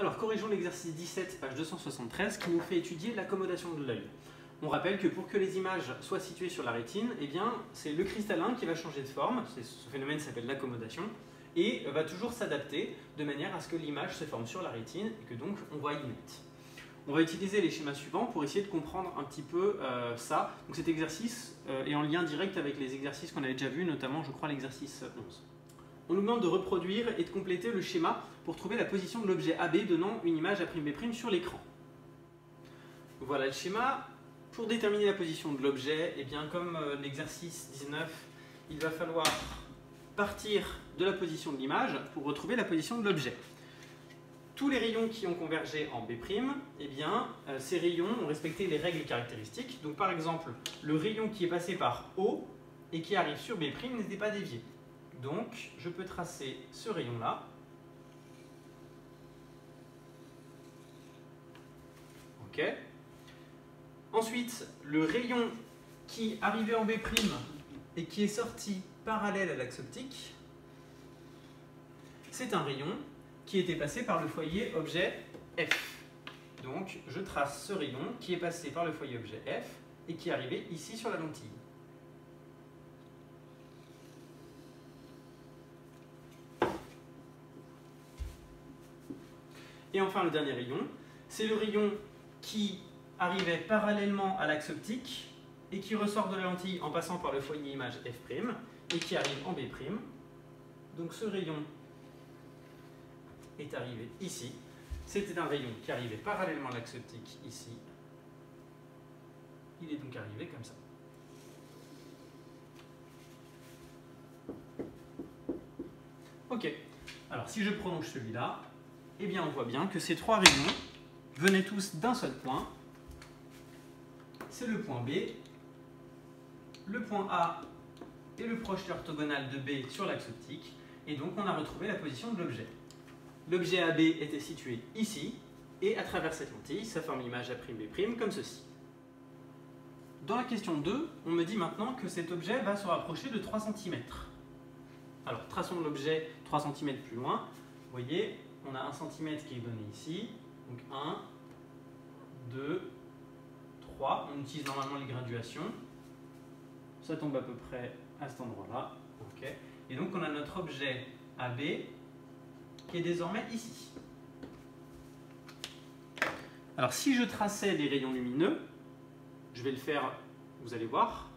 Alors, corrigeons l'exercice 17, page 273, qui nous fait étudier l'accommodation de l'œil. On rappelle que pour que les images soient situées sur la rétine, eh bien, c'est le cristallin qui va changer de forme, ce phénomène s'appelle l'accommodation, et va toujours s'adapter de manière à ce que l'image se forme sur la rétine et que donc on voit nette. On va utiliser les schémas suivants pour essayer de comprendre un petit peu ça. Donc cet exercice est en lien direct avec les exercices qu'on avait déjà vus, notamment je crois l'exercice 11. On nous demande de reproduire et de compléter le schéma pour trouver la position de l'objet AB donnant une image A'B' sur l'écran. Voilà le schéma. Pour déterminer la position de l'objet, eh bien comme l'exercice 19, il va falloir partir de la position de l'image pour retrouver la position de l'objet. Tous les rayons qui ont convergé en B', eh bien, ces rayons ont respecté les règles caractéristiques. Donc par exemple, le rayon qui est passé par O et qui arrive sur B' n'était pas dévié. Donc je peux tracer ce rayon-là. OK. Ensuite, le rayon qui arrivait en B' et qui est sorti parallèle à l'axe optique, c'est un rayon qui était passé par le foyer objet F. Donc, je trace ce rayon qui est passé par le foyer objet F et qui est arrivé ici sur la lentille. Et enfin, le dernier rayon, c'est le rayon qui arrivait parallèlement à l'axe optique et qui ressort de la lentille en passant par le foyer image F' et qui arrive en B'. Donc ce rayon est arrivé ici. C'était un rayon qui arrivait parallèlement à l'axe optique ici. Il est donc arrivé comme ça. Ok, alors si je prolonge celui-là, eh bien on voit bien que ces trois rayons venaient tous d'un seul point. C'est le point B, le point A et le projeté orthogonal de B sur l'axe optique. Et donc on a retrouvé la position de l'objet. L'objet AB était situé ici, et à travers cette lentille, ça forme l'image A'B' comme ceci. Dans la question 2, on me dit maintenant que cet objet va se rapprocher de 3 cm. Alors traçons l'objet 3 cm plus loin. Vous voyez, on a 1 cm qui est donné ici. Donc 1, 2, 3. On utilise normalement les graduations. Ça tombe à peu près à cet endroit-là. Okay. Et donc on a notre objet AB qui est désormais ici. Alors si je traçais des rayons lumineux, je vais le faire, vous allez voir.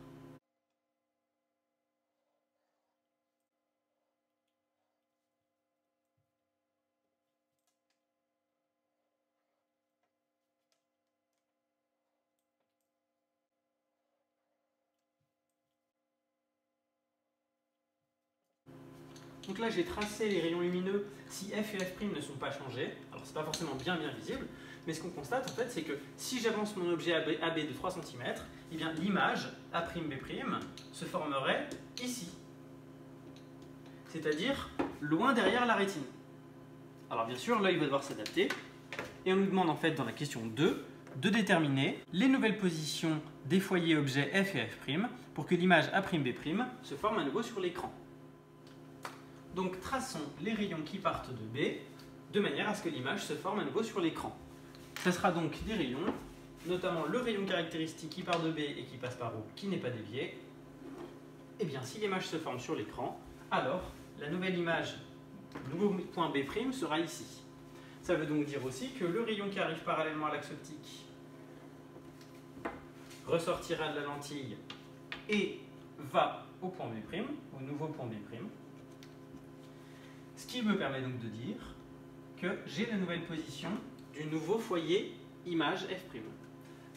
Donc là, j'ai tracé les rayons lumineux si F et F' ne sont pas changés. Alors, ce n'est pas forcément bien visible, mais ce qu'on constate, en fait, c'est que si j'avance mon objet AB de 3 cm, eh bien l'image A'B' se formerait ici. C'est-à-dire loin derrière la rétine. Alors, bien sûr, l'œil va devoir s'adapter. Et on nous demande, en fait, dans la question 2, de déterminer les nouvelles positions des foyers objets F et F' pour que l'image A'B' se forme à nouveau sur l'écran. Donc traçons les rayons qui partent de B de manière à ce que l'image se forme à nouveau sur l'écran. Ce sera donc des rayons, notamment le rayon caractéristique qui part de B et qui passe par O, qui n'est pas dévié. Et bien si l'image se forme sur l'écran, alors la nouvelle image, le nouveau point B' sera ici. Ça veut donc dire aussi que le rayon qui arrive parallèlement à l'axe optique ressortira de la lentille et va au point B', au nouveau point B'. Ce qui me permet donc de dire que j'ai la nouvelle position du nouveau foyer image F'.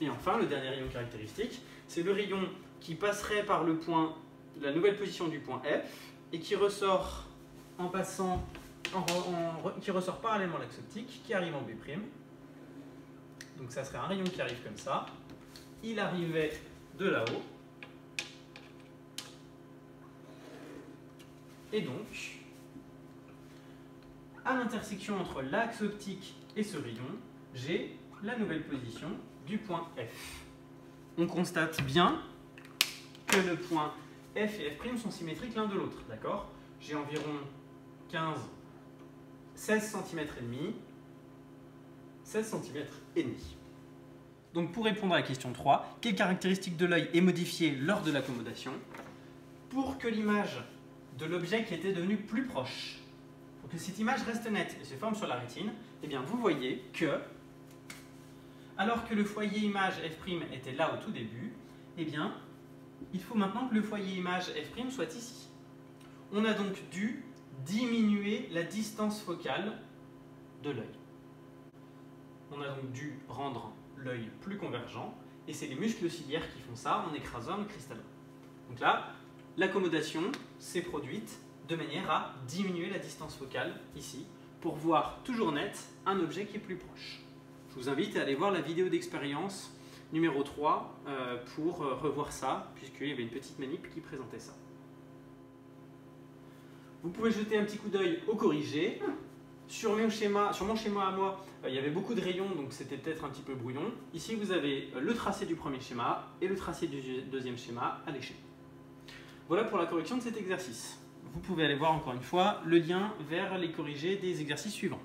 Et enfin, le dernier rayon caractéristique, c'est le rayon qui passerait par le point, la nouvelle position du point F et qui ressort en passant, qui ressort parallèlement à l'axe optique, qui arrive en B'. Donc ça serait un rayon qui arrive comme ça. Il arrivait de là-haut. Et donc, à l'intersection entre l'axe optique et ce rayon, j'ai la nouvelle position du point F. On constate bien que le point F et F' sont symétriques l'un de l'autre, d'accord? J'ai environ 16 cm et demi 16 cm et demi. Donc pour répondre à la question 3, quelle caractéristique de l'œil est modifiée lors de l'accommodation pour que l'image de l'objet qui était devenu plus proche, pour que cette image reste nette et se forme sur la rétine, eh bien vous voyez que, alors que le foyer image f' était là au tout début, eh bien il faut maintenant que le foyer image f' soit ici. On a donc dû diminuer la distance focale de l'œil. On a donc dû rendre l'œil plus convergent, et c'est les muscles ciliaires qui font ça en écrasant le cristallin. Donc là, l'accommodation s'est produite de manière à diminuer la distance focale, ici, pour voir toujours net un objet qui est plus proche. Je vous invite à aller voir la vidéo d'expérience numéro 3 pour revoir ça, puisqu'il y avait une petite manip qui présentait ça. Vous pouvez jeter un petit coup d'œil au corrigé. Sur mon schéma à moi, il y avait beaucoup de rayons, donc c'était peut-être un petit peu brouillon. Ici, vous avez le tracé du premier schéma et le tracé du deuxième schéma à l'échelle. Voilà pour la correction de cet exercice. Vous pouvez aller voir encore une fois le lien vers les corrigés des exercices suivants.